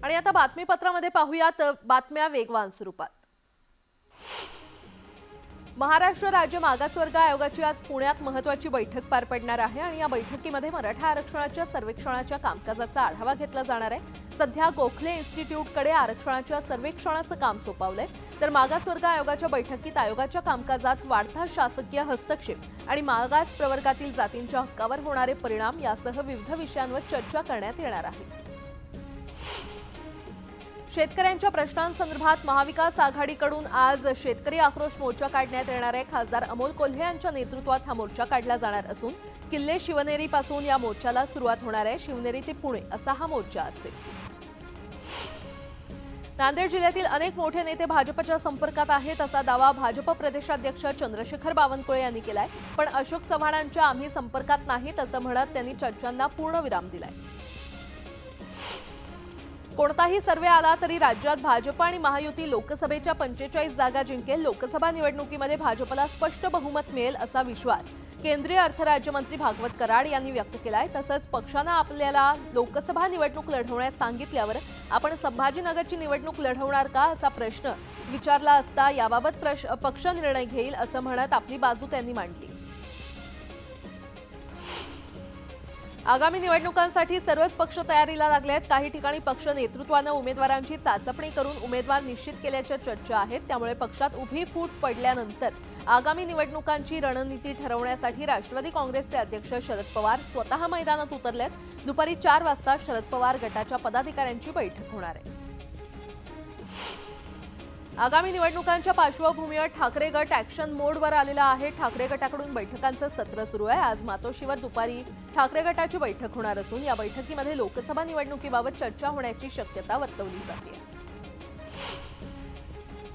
आणि आता बातमीपत्रामध्ये पाहूयात बातम्या वेगवान स्वरूपात। महाराष्ट्र राज्य मागासवर्ग आयोगाची आज पुण्यात महत्त्वाची बैठक पार पडणार आहे आणि या बैठकीमध्ये मराठा आरक्षणाच्या सर्वेक्षणाच्या कामकाजाचा आढावा घेतला जाणार आहे। सध्या गोखले इन्स्टिट्यूटकडे आरक्षणाच्या सर्वेक्षणाचं काम सोपवलंय, तर मागासवर्ग आयोगाच्या बैठकीत आयोगाच्या कामकाजात वाढता शासकीय हस्तक्षेप आणि मागास प्रवर्गातील जातींच्या हक्कावर होणारे परिणाम यासह विविध विषयांवर चर्चा करण्यात येणार आहे। शेतकऱ्यांच्या प्रश्नांसंदर्भात महाविकास आघाडीकडून आज शेतकरी आक्रोश मोर्चा काढण्यात येणार आहे। खासदार अमोल कोल्हे यांच्या नेतृत्वात हा मोर्चा काढला जाणार असून किल्ले शिवनेरी पासून या मोर्चाला सुरुवात होणार आहे। शिवनेरी ते पुणे असा हा मोर्चा असेल। नांदेड जिल्ह्यातील अनेक मोठे नेते भाजपच्या संपर्कात आहेत असा दावा भाजप प्रदेशाध्यक्ष चंद्रशेखर बावनकुळे यांनी केलाय, पण अशोक चव्हाणांच्या आम्ही संपर्कात नाहीत असं म्हणत त्यांनी चर्चांना पूर्णविराम दिलाय। कोणताही सर्वे आला तरी राज्यात भाजप आणि महायुती लोकसभेच्या 45 जागा जिंकेल। लोकसभा निवडणुकीमध्ये भाजपला स्पष्ट बहुमत मिळेल असा विश्वास केंद्रीय अर्थ राज्यमंत्री भागवत कराड यांनी व्यक्त केलाय। तसंच पक्षाने आपल्याला लोकसभा निवडणूक लढवण्यास सांगितल्यावर आपण संभाजीनगरची निवडणूक लढवणार का असा प्रश्न विचारला असता याबाबत पक्ष निर्णय घेईल असं म्हणत आपली बाजू त्यांनी मांडली। आगामी निवडणुकांसाठी सर्वच पक्ष तयारीला लागले आहेत। काही ठिकाणी पक्ष नेतृत्वाने उमेदवारांची चाचपणी करून उमेदवार निश्चित केल्याच्या चर्चा आहेत। त्यामुळे पक्षात उभी फूट पडल्यानंतर आगामी निवडणुकांची रणनीती ठरवण्यासाठी राष्ट्रवादी काँग्रेसचे अध्यक्ष शरद पवार स्वतः मैदानात उतरलेत। दुपारी 4 वाजता शरद पवार गटाच्या पदाधिकाऱ्यांची बैठक होणार आहे। आगामी निवडणुकांच्या पार्श्वभूमीवर ठाकरे गट ॲक्शन मोडवर आलेला आहे। ठाकरे गटाकडून बैठकांचं सत्र सुरू आहे। आज मातोश्रीवर दुपारी ठाकरे गटाची बैठक होणार असून या बैठकीमध्ये लोकसभा निवडणुकीबाबत चर्चा होण्याची शक्यता वर्तवली जाते।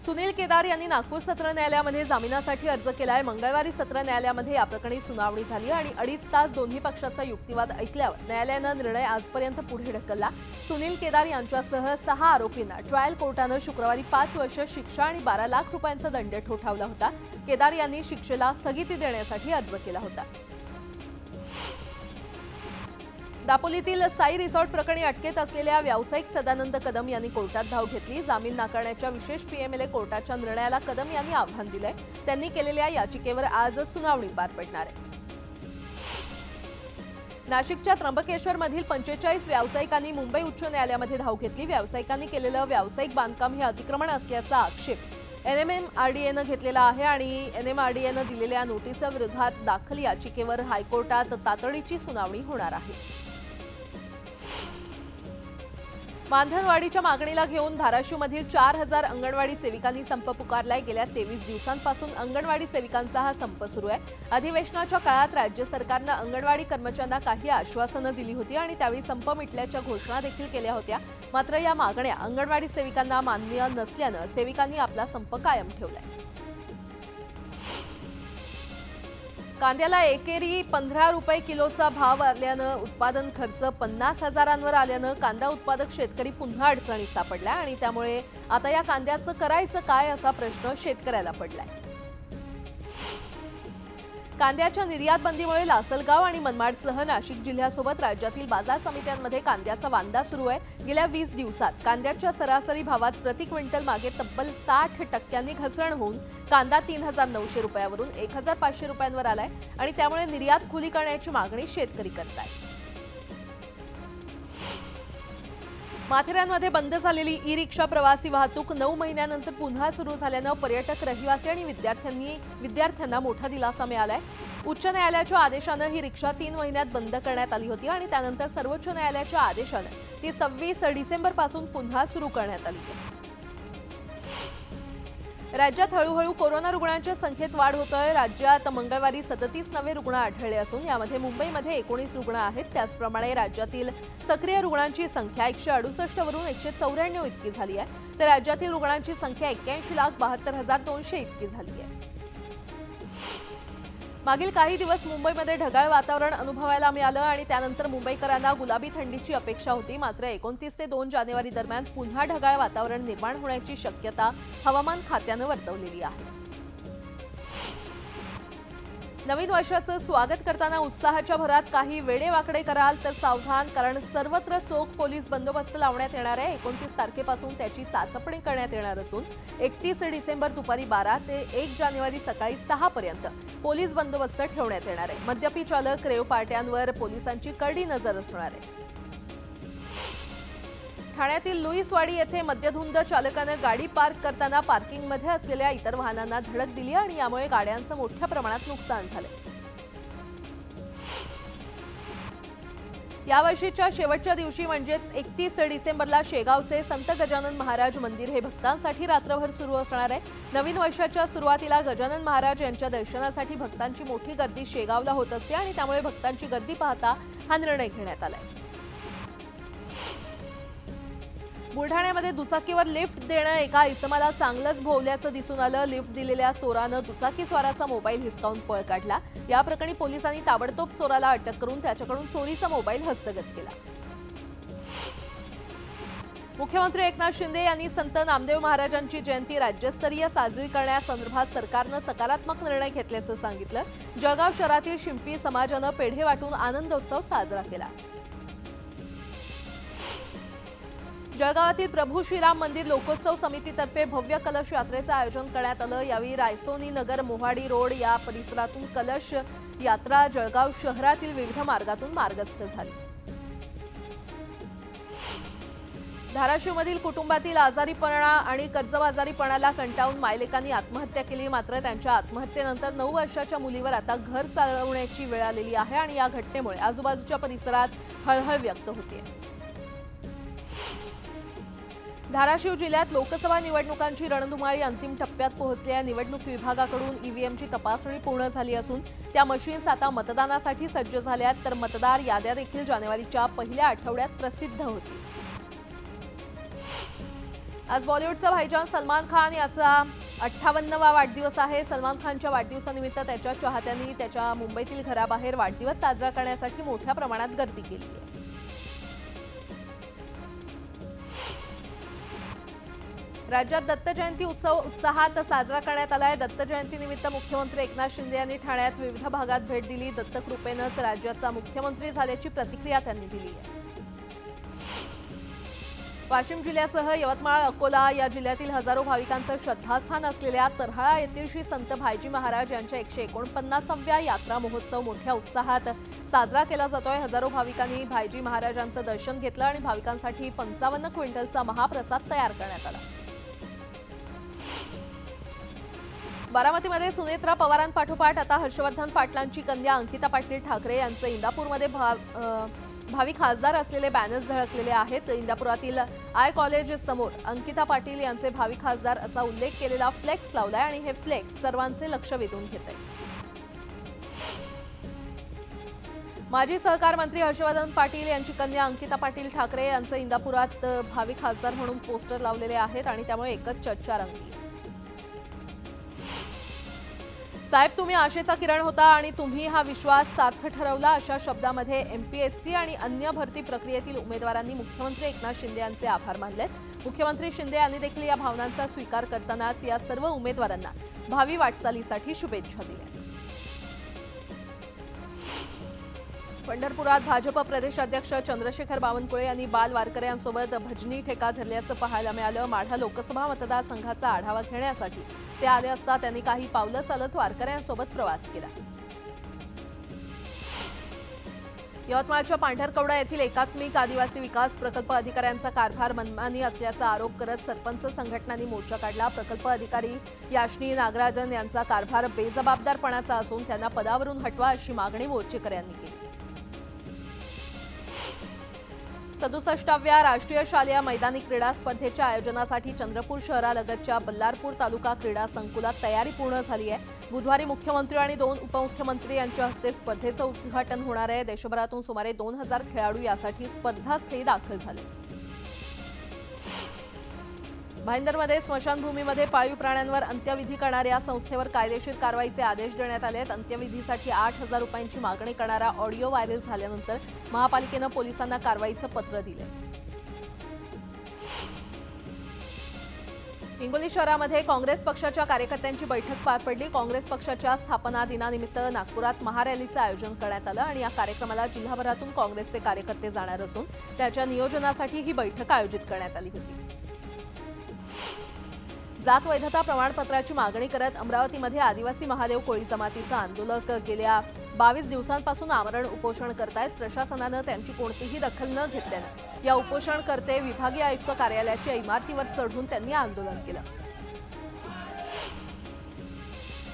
सुनील केदार यांनी नागपूर सत्र न्यायालयामध्ये जामिनासाठी अर्ज केलाय। मंगळवारी सत्र न्यायालयामध्ये या प्रकरणी सुनावणी झाली आणि 2.5 तास दोन्ही पक्षाचा युक्तिवाद ऐकल्यावर न्यायालयाने निर्णय आजपर्यंत पुढे ढकलला। सुनील केदार यांच्यासह 6 आरोपींना ट्रायल कोर्टाने शुक्रवारी 5 वर्ष शिक्षा आणि 12 लाख रुपयांचा दंड ठोठावला होता। केदार यांनी शिक्षेला स्थगिती देण्यासाठी अर्ज केला होता। दापोलीतील साई रिसॉर्ट प्रकरणी अटकेत असलेल्या व्यावसायिक सदानंद कदम यांनी कोर्टात धाव घेतली। जामीन नाकारण्याच्या विशेष पीएमएलए कोर्टाच्या निर्णयाला कदम यांनी आव्हान दिले। त्यांनी केलेल्या याचिकेवर आज सुनावणी पार पडणार आहे। नाशिकच्या त्र्यंबकेश्वरमधील 45 व्यावसायिकांनी मुंबई उच्च न्यायालयामध्ये धाव घेतली। व्यावसायिकांनी केलेलं व्यावसायिक बांधकाम हे अतिक्रमण असल्याचा आक्षेप एनएमआरडीएनं घेतलेला आहे आणि एनएमआरडीएनं दिलेल्या नोटीसविरोधात दाखल याचिकेवर हायकोर्टात तातडीची सुनावणी होणार आहे। मानधनवाढीच्या मागणीला घेऊन धाराशिवमधील 4000 अंगणवाडी सेविकांनी संप पुकारलाय। गेल्या 23 दिवसांपासून अंगणवाडी सेविकांचा हा संप सुरू आहे। अधिवेशनाच्या काळात राज्य सरकारने अंगणवाडी कर्मचाऱ्यांना काही आश्वासनं दिली होती आणि त्यावेळी संप मिटल्याच्या घोषणा देखील केल्या होत्या। मात्र या मागण्या अंगणवाडी सेविकांना मान्य नसल्याने सेविकांनी आपला संप कायम ठेवलाय। कांद्याला एकेरी 15 रुपये किलोचा भाव आल्याने उत्पादन खर्च 50,000 आल्याने कांदा उत्पादक शेतकरी पुन्हा अडचणीत सापडला आणि त्यामुळे आता या कांद्याचं करायचं काय असा प्रश्न शेतकऱ्याला पडलाय। कांद्याच्या निर्यात बंदीमुळे लासलगाव आणि मनमाडसह नाशिक जिल्ह्यासोबत राज्यातील बाजार समित्यांमध्ये कांद्याचा वांदा सुरू आहे। गेल्या 20 दिवसात कांद्याच्या सरासरी भावात प्रति क्विंटल मागे तब्बल 60% घसरण होऊन कांदा 3,900 रुपयावरून 1,500 रुपयांवर आलाय आणि त्यामुळे निर्यात खुली करण्याची मागणी शेतकरी करतायत। माथेरानमध्ये बंद झालेली ई रिक्षा प्रवासी वाहतूक 9 महिन्यानंतर पुन्हा सुरू झाल्याने पर्यटक, रहिवासी आणि विद्यार्थ्यांना मोठा दिलासा मिळालाय। उच्च न्यायालयाच्या आदेशाने ही रिक्षा 3 महिन्यात बंद करण्यात आली होती आणि त्यानंतर सर्वोच्च न्यायालयाच्या आदेशाने ती 26 डिसेंबरपासून पुन्हा सुरू करण्यात आली आहे। राज्यात हळूहळू कोरोना रुग्णांच्या संख्येत वाढ होतोय। राज्यात मंगळवारी 37 नवे रुग्ण आढळले असून यामध्ये मुंबईमध्ये 19 रुग्ण आहेत। त्याचप्रमाणे राज्यातील सक्रिय रुग्णांची संख्या 168 वरून 194 इतकी झाली आहे, तर राज्यातील रुग्णांची संख्या 81,72,200 इतकी झाली आहे। मागील काही दिवस मुंबईमध्ये ढगाळ वातावरण अनुभवायला मिळालं आणि त्यानंतर मुंबईकरांना गुलाबी थंडीची अपेक्षा होती। मात्र 29 ते 2 जानेवारी दरम्यान पुन्हा ढगाळ वातावरण निर्माण होण्याची शक्यता हवामान खात्याने वर्तवलेली आहे। नवीन वर्षाचं स्वागत करताना उत्साहाच्या भरात काही वेडेवाकडे कराल तर सावधान, कारण सर्वत्र चोख पोलीस बंदोबस्त लावण्यात येणार आहे। 29 तारखेपासून त्याची चाचपणी करण्यात येणार असून 31 डिसेंबर दुपारी 12 ते 1 जानेवारी सकाळी 6 पर्यंत पोलीस बंदोबस्त ठेवण्यात येणार आहे। मद्यपी चालक, रेव पार्ट्यांवर पोलिसांची करडी नजर असणार आहे। ठाण्यातील लुईसवाडी येथे मद्यधुंद चालकाने गाडी पार्क करताना पार्किंगमध्ये असलेल्या इतर वाहनांना धडक दिली आणि यामुळे गाड्यांचं मोठ्या प्रमाणात नुकसान झाले। यावर्षीच्या शेवटच्या दिवशी म्हणजेच 31 डिसेंबरला शेगावचे संत गजानन महाराज मंदिर हे भक्तांसाठी रात्रभर सुरू असणार आहे। नवीन वर्षाच्या सुरुवातीला गजानन महाराज यांच्या दर्शनासाठी भक्तांची मोठी गर्दी शेगावला होत असते आणि त्यामुळे भक्तांची गर्दी पाहता हा निर्णय घेण्यात आलाय। बुलढाण्यामध्ये दुचाकीवर लिफ्ट देणं एका इसमाला चांगलंच भोवल्याचं दिसून आलं। लिफ्ट दिलेल्या चोरानं दुचाकीस्वाराचा मोबाईल हिसकावून पळ काढला। या प्रकरणी पोलिसांनी ताबडतोब चोराला अटक करून त्याच्याकडून चोरीचा मोबाईल हस्तगत केला। मुख्यमंत्री एकनाथ शिंदे यांनी संत नामदेव महाराजांची जयंती राज्यस्तरीय साजरी करण्यासंदर्भात सरकारनं सकारात्मक निर्णय घेतल्याचं सांगितलं। जळगाव शहरातील शिंपी समाजानं पेढे वाटून आनंदोत्सव साजरा केला। जळगावातील प्रभू श्रीराम मंदिर लोकोत्सव समितीतर्फे भव्य कलश यात्रेचं आयोजन करण्यात आलं। यावेळी रायसोनी नगर, मोहाडी रोड या परिसरातून कलश यात्रा जळगाव शहरातील विविध मार्गातून मार्गस्थ झाली। धाराशिवमधील कुटुंबातील आजारीपणा आणि कर्जबाजारीपणाला कंटाळून मायलेकांनी आत्महत्या केली। मात्र त्यांच्या आत्महत्येनंतर 9 वर्षाच्या मुलीवर आता घर चालवण्याची वेळ आलेली आहे आणि या घटनेमुळे आजूबाजूच्या परिसरात हळहळ व्यक्त होते। धाराशिव जिल्ह्यात लोकसभा निवडणुकांची रणधुमाळी अंतिम टप्प्यात पोहोचली आहे। निवडणूक विभागाकडून ईव्हीएमची तपासणी पूर्ण झाली असून त्या मशीन्स आता मतदानासाठी सज्ज झाल्या आहेत, तर मतदार याद्या देखील जानेवारीच्या पहिल्या आठवड्यात प्रसिद्ध होतील। आज बॉलिवूडचा भाईजान सलमान खान याचा 58वा वाढदिवस आहे। सलमान खानच्या वाढदिवसानिमित्त त्याच्या चाहत्यांनी त्याच्या मुंबईतील घराबाहेर वाढदिवस साजरा करण्यासाठी मोठ्या प्रमाणात गर्दी केली आहे। राज्यात दत्त जयंती उत्सव उत्साहात साजरा करण्यात आलाय। दत्त जयंतीनिमित्त मुख्यमंत्री एकनाथ शिंदे यांनी ठाण्यात विविध भागात भेट दिली। दत्तकृपेनंच राज्याचा मुख्यमंत्री झाल्याची प्रतिक्रिया त्यांनी दिली आहे। वाशिम जिल्ह्यासह यवतमाळ, अकोला या जिल्ह्यातील हजारो भाविकांचं श्रद्धास्थान असलेल्या तरहाळा येथील श्री संत भाईजी महाराज यांच्या 149व्या यात्रा महोत्सव मोठ्या उत्साहात साजरा केला जातोय। हजारो भाविकांनी भाईजी महाराजांचं दर्शन घेतलं आणि भाविकांसाठी 55 क्विंटलचा महाप्रसाद तयार करण्यात आला। बारामतीमध्ये सुनेत्रा पवारांपाठोपाठ आता हर्षवर्धन पाटलांची कन्या अंकिता पाटील ठाकरे यांचं इंदापूरमध्ये भावी खासदार असलेले बॅनर्स झळकलेले आहेत। इंदापुरातील आय कॉलेज समोर अंकिता पाटील यांचे भावी खासदार असा उल्लेख केलेला फ्लेक्स लावलाय आणि हे फ्लेक्स सर्वांचे लक्ष वेधून घेत आहे। माजी सहकार मंत्री हर्षवर्धन पाटील यांची कन्या अंकिता पाटील ठाकरे यांचं इंदापुरात भावी खासदार म्हणून पोस्टर लावलेले आहेत आणि त्यामुळे एकच चर्चा रंगली। साहेब, तुम्ही आशेचा किरण होता आणि तुम्ही हा विश्वास सार्थ ठरवला, अशा शब्दामध्ये एमपीएससी आणि अन्य भरती प्रक्रियेतील उमेदवारांनी मुख्यमंत्री एकनाथ शिंदे यांचे आभार मानलेत। मुख्यमंत्री शिंदे यांनी देखील या भावनांचा स्वीकार करतानाच या सर्व उमेदवारांना भावी वाटचालीसाठी शुभेच्छा दिल्या। पंढरपुरात भाजप प्रदेश अध्यक्ष चंद्रशेखर बावनकुळे यांनी बाल वारकऱ्यांसोबत भजनी ठेका धरल्याचं पाहायला मिळालं। माढा लोकसभा मतदारसंघाचा आढावा घेण्यासाठी ते आले असता त्यांनी काही पावलं चालत वारकऱ्यांसोबत प्रवास केला। यवतमाळच्या पांढरकवडा येथील एकात्मिक आदिवासी विकास प्रकल्प अधिकाऱ्यांचा कारभार मनमानी असल्याचा आरोप करत सरपंच संघटनांनी मोर्चा काढला। प्रकल्प अधिकारी याशनी नागराजन यांचा कारभार बेजबाबदारपणाचा असून त्यांना पदावरून हटवा अशी मागणी मोर्चेकऱ्यांनी केली। 67व्या राष्ट्रीय शालेय मैदानी क्रीडा स्पर्धेच्या आयोजनासाठी चंद्रपूर शहरालगतच्या बल्लारपूर तालुका क्रीडा संकुलात तयारी पूर्ण झाली आहे। बुधवारी मुख्यमंत्री आणि 2 उपमुख्यमंत्री यांच्या हस्ते स्पर्धेचं उद्घाटन होणार आहे। देशभरातून सुमारे 2000 खेळाडू यासाठी स्पर्धास्थळी दाखल झाले। भाईंदरमध्ये स्मशानभूमीमध्ये पाळीव प्राण्यांवर अंत्यविधी करणाऱ्या संस्थेवर कायदेशीर कारवाईचे आदेश देण्यात आले आहेत। अंत्यविधीसाठी 8000 रुपयांची मागणी करणारा ऑडिओ व्हायरल झाल्यानंतर महापालिकेनं पोलिसांना कारवाईचं पत्र दिले। हिंगोली शहरामध्ये काँग्रेस पक्षाच्या कार्यकर्त्यांची बैठक पार पडली। काँग्रेस पक्षाच्या स्थापना दिनानिमित्त नागपुरात महारॅलीचं आयोजन करण्यात आलं आणि या कार्यक्रमाला जिल्हाभरातून काँग्रेसचे कार्यकर्ते जाणार असून त्याच्या नियोजनासाठी ही बैठक आयोजित करण्यात आली होती। जात वैधता प्रमाणपत्राची मागणी करत अमरावतीमध्ये आदिवासी महादेव कोळी जमातीचं आंदोलक गेल्या 22 दिवसांपासून आमरण उपोषण करतायत। प्रशासनानं त्यांची कोणतीही दखल न घेतल्यानं या उपोषणकर्ते विभागीय आयुक्त कार्यालयाच्या इमारतीवर चढून त्यांनी आंदोलन केलं।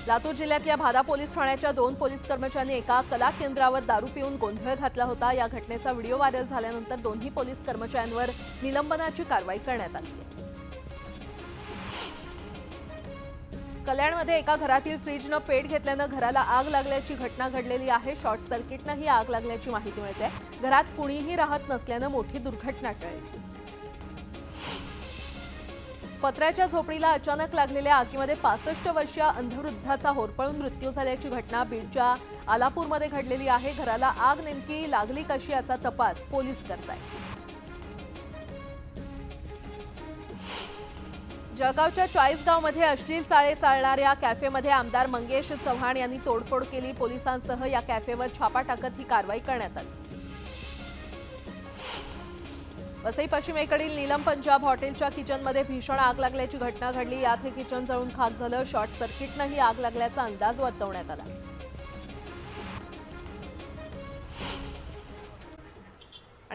लातूर जिल्ह्यातल्या भादा पोलीस ठाण्याच्या 2 पोलीस कर्मचाऱ्यांनी एका कला केंद्रावर दारू पिऊन गोंधळ घातला होता। या घटनेचा व्हिडिओ व्हायरल झाल्यानंतर दोन्ही पोलीस कर्मचाऱ्यांवर निलंबनाची कारवाई करण्यात आली आहे। कल्याणमध्ये एका घरातील फ्रीजनं पेट घेतल्यानं घराला आग लागल्याची घटना घडलेली आहे। शॉर्ट सर्किटनं ही आग लागल्याची माहिती मिळते। घरात कुणीही राहत नसल्यानं मोठी दुर्घटना टळली। पत्र्याच्या झोपडीला अचानक लागलेल्या आगीमध्ये 65 वर्षीय अंधवृद्धाचा होरपळून मृत्यू झाल्याची घटना बीडच्या आलापूरमध्ये घडलेली आहे। घराला आग नेमकी लागली कशी याचा तपास पोलीस करतायत। जळगावच्या चाळीसगावमध्ये अश्लील चाळे चालणाऱ्या कॅफेमध्ये आमदार मंगेश चव्हाण यांनी तोडफोड केली। पोलिसांसह या कॅफेवर छापा टाकत ही कारवाई करण्यात आली। वसई पश्चिमेकडील नीलम पंजाब हॉटेलच्या किचनमध्ये भीषण आग लागल्याची घटना घडली। यात हे किचन जळून खाक झालं। शॉर्ट सर्किटनं ही आग लागल्याचा अंदाज वर्तवण्यात आला।